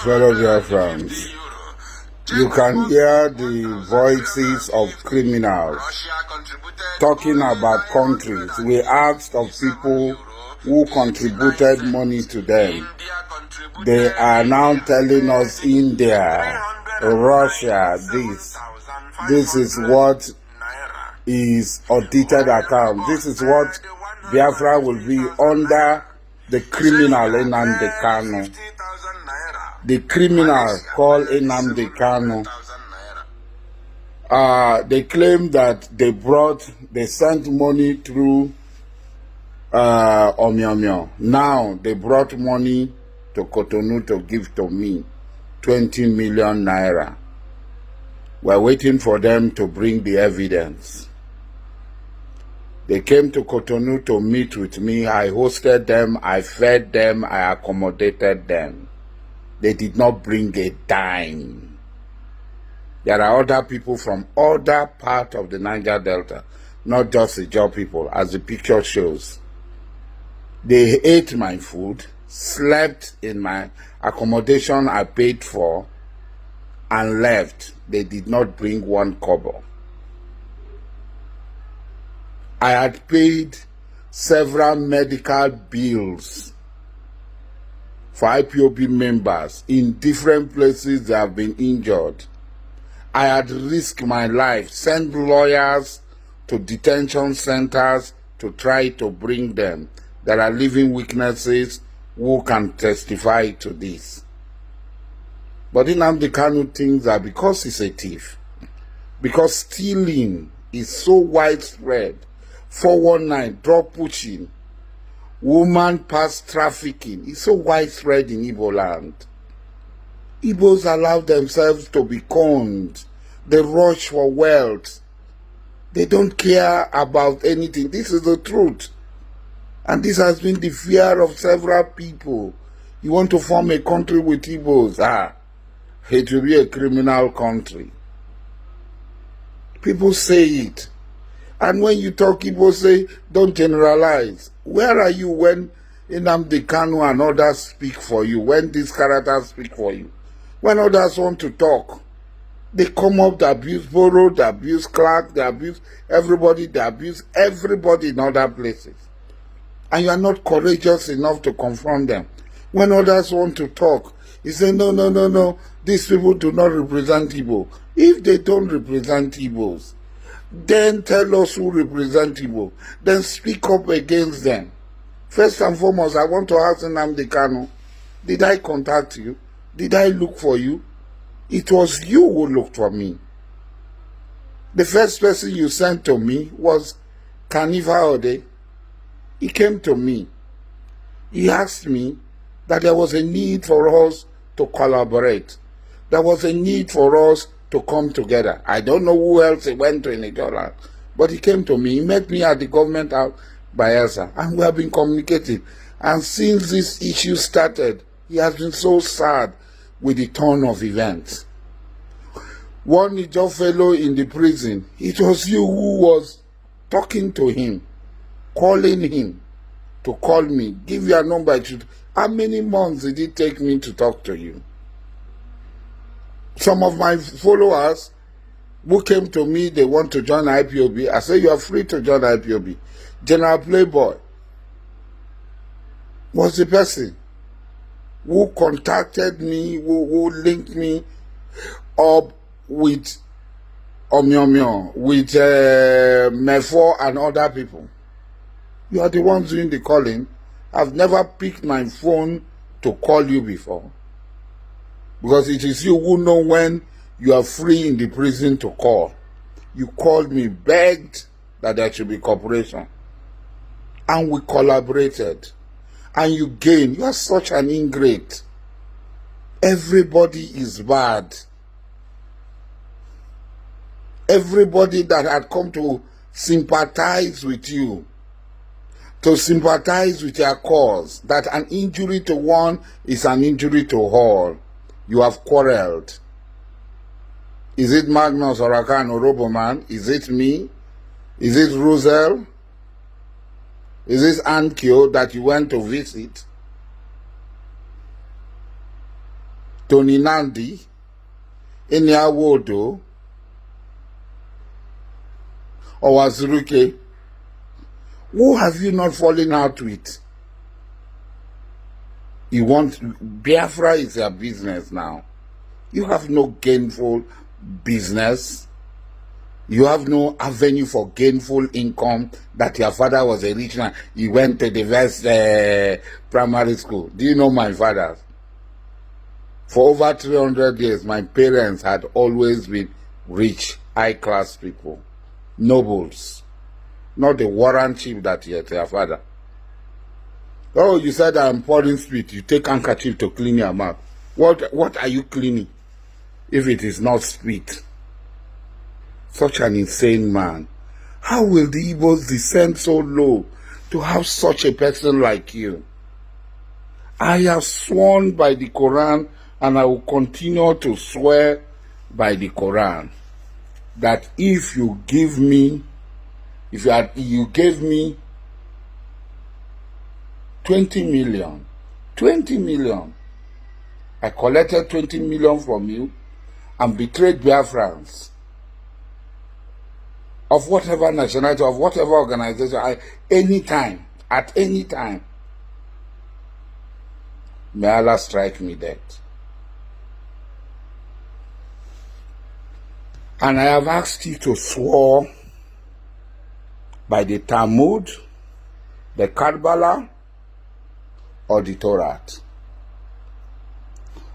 fellow Biafrans, you can hear the voices of criminals talking about countries. We asked of people who contributed money to them. They are now telling us India, Russia, this is what is audited account. This is what Biafra will be under the criminal Nnamdi Kanu. The criminal called Nnamdi Kanu. They claim that they sent money through Omyomyo. Now they brought money to Cotonou to give to me, 20 million naira. We're waiting for them to bring the evidence. They came to Cotonou to meet with me. I hosted them, I fed them, I accommodated them. They did not bring a dime. There are other people from other parts of the Niger Delta, not just the Jaw people, as the picture shows. They ate my food, slept in my accommodation I paid for, and left. They did not bring one kobo. I had paid several medical bills for IPOB members in different places that have been injured. I had risked my life, sent lawyers to detention centers to try to bring them. There are living witnesses who can testify to this. But Nnamdi Kanu thinks that because he's a thief, because stealing is so widespread, 419, drug pushing, woman past trafficking is so widespread in Igbo land. Igbos allow themselves to be conned. They rush for wealth. They don't care about anything. This is the truth. And this has been the fear of several people. You want to form a country with Igbos? It will be a criminal country. People say it. And when you talk, Igbo say, don't generalize. Where are you when Nnamdi Kanu and others speak for you? When these characters speak for you? When others want to talk, they come up, they abuse Borough, they abuse Clark, they abuse everybody in other places. And you are not courageous enough to confront them. When others want to talk, you say, no, these people do not represent Igbo. If they don't represent Igbos, then tell us who represent Igbo. Then speak up against them. First and foremost, I want to ask Nnamdi Kanu, did I contact you? Did I look for you? It was you who looked for me. The first person you sent to me was Kaniva Ode. He came to me. He asked me that there was a need for us to collaborate. There was a need for us to come together. I don't know who else he went to in Nigeria, but he came to me. He met me at the government house by Elsa, and we have been communicating. And since this issue started, he has been so sad with the turn of events. One Niger fellow in the prison, it was you who was talking to him, calling him to call me, give your number. How many months did it take me to talk to you? Some of my followers who came to me, they want to join IPOB. I said, you are free to join IPOB. General Playboy was the person who contacted me, who linked me up with Omyomyo, with Mefo and other people. You are the ones doing the calling. I've never picked my phone to call you before. Because it is you who know when you are free in the prison to call. You called me, begged that there should be cooperation. And we collaborated. And you gained. You are such an ingrate. Everybody is bad. Everybody that had come to sympathize with you, to sympathize with your cause, that an injury to one is an injury to all. You have quarreled. Is it Magnus or Akan or Roboman? Is it me? Is it Rosel? Is it Ankyo that you went to visit? Tony Nandi, Eniawodo, or Azuruke? Who have you not fallen out with? You want Biafra is your business now. You have no gainful business. You have no avenue for gainful income. That your father was a rich man. He went to the best primary school. Do you know my father? For over 300 years, my parents had always been rich, high-class people. Nobles. Not the warren chief that you had your father. Oh, you said I'm pouring spit. You take handkerchief to clean your mouth. What are you cleaning if it is not spit? Such an insane man. How will the Igbos descend so low to have such a person like you? I have sworn by the Quran, and I will continue to swear by the Quran, that if you give me, you gave me 20 million. I collected 20 million from you and betrayed Biafrans of whatever nationality, of whatever organization, at any time, may Allah strike me dead. And I have asked you to swear by the Talmud, the Kabbalah, or the Torah.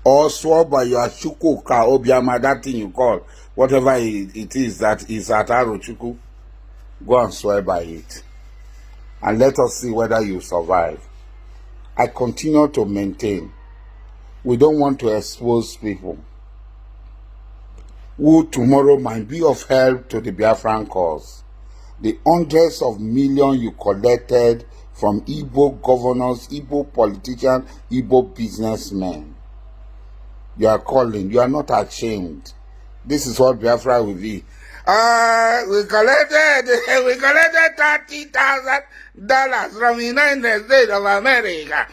Or swear by your Chuku ka Obiama, that thing you call, whatever it is that is Ataro Chuku. Go and swear by it. And let us see whether you survive. I continue to maintain, we don't want to expose people who tomorrow might be of help to the Biafran cause. The hundreds of millions you collected from Igbo governors, Igbo politicians, Igbo businessmen. You are calling, you are not ashamed. This is what Biafra will be. We collected $30,000 from the United States of America.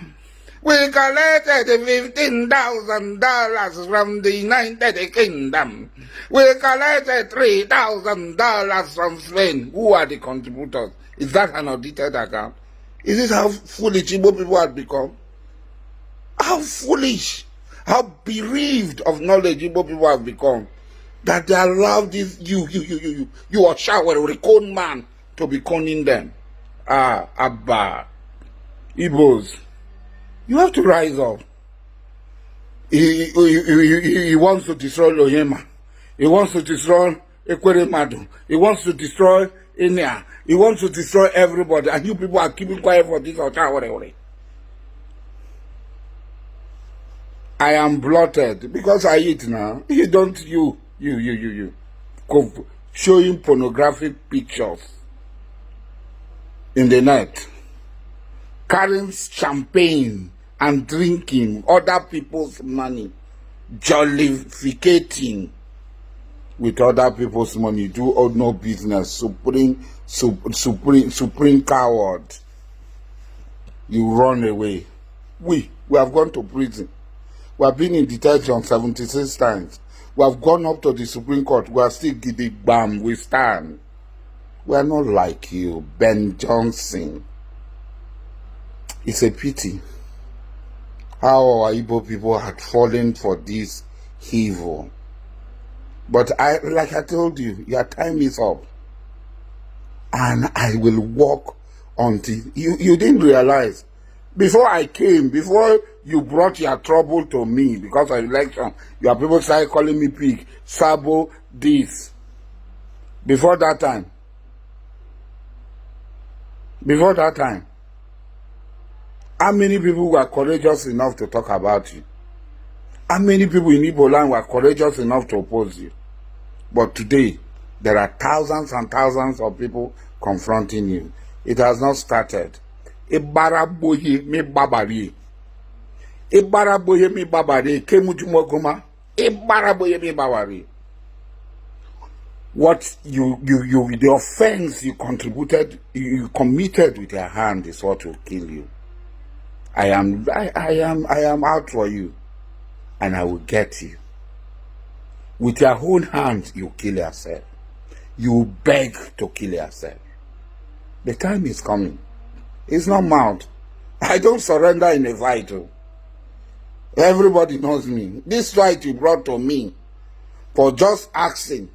We collected $15,000 from the United Kingdom. We collected $3,000 from Spain. Who are the contributors? Is that an audited account? Is this how foolish Igbo people have become? How foolish, how bereaved of knowledge Igbo people have become, that they allow this you are shower or a con man to be conning them. Abba, Igbos, you have to rise up. He wants to destroy Lohema. He wants to destroy Ekweremadu. He wants to destroy Inia. He wants to destroy everybody. And you people are keeping quiet for this. I am blotted because I eat now. You don't, you. Showing pornographic pictures in the night. Carrying champagne and drinking other people's money. Jollificating with other people's money. Do no business. Supreme coward. You run away. We have gone to prison. We have been in detention 76 times. We have gone up to the Supreme Court. We are still giddy bam. We stand. We are not like you, Ben Johnson. It's a pity how our Igbo people had fallen for this evil. But like I told you, your time is up. And I will walk until you didn't realize. Before I came, before you brought your trouble to me because of election, your people started calling me pig, sabo, this. Before that time, how many people were courageous enough to talk about you? How many people in Igbo land were courageous enough to oppose you? But today, there are thousands and thousands of people confronting you. It has not started. Ibaraboye me babari. Ibaraboye me babari. Kemujumogoma. Ibaraboye me babari. What the offense you contributed, you committed with your hand is what will kill you. I am out for you. and I will get you. With your own hands, you kill yourself. You beg to kill yourself. The time is coming. It's not mouth. I don't surrender in a fight. Everybody knows me. This fight you brought to me for just asking.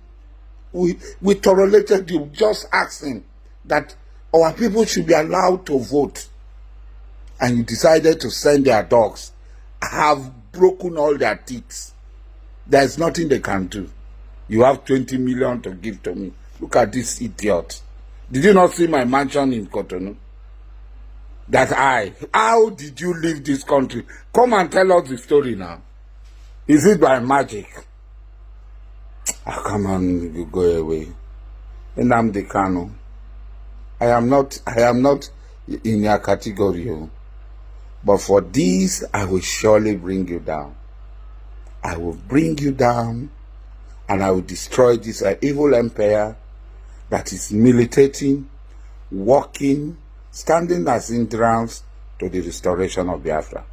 We tolerated you just asking that our people should be allowed to vote. And you decided to send their dogs. I have broken all their teeth. There's nothing they can do. You have 20 million to give to me. Look at this idiot. Did you not see my mansion in Cotonou? How did you leave this country? Come and tell us the story now. Is it by magic? Oh, come on, you go away. Nnamdi Kanu. I am not in your category. But for this, I will surely bring you down. I will bring you down, and I will destroy this evil empire that is militating, working, standing as hindrance to the restoration of Biafra.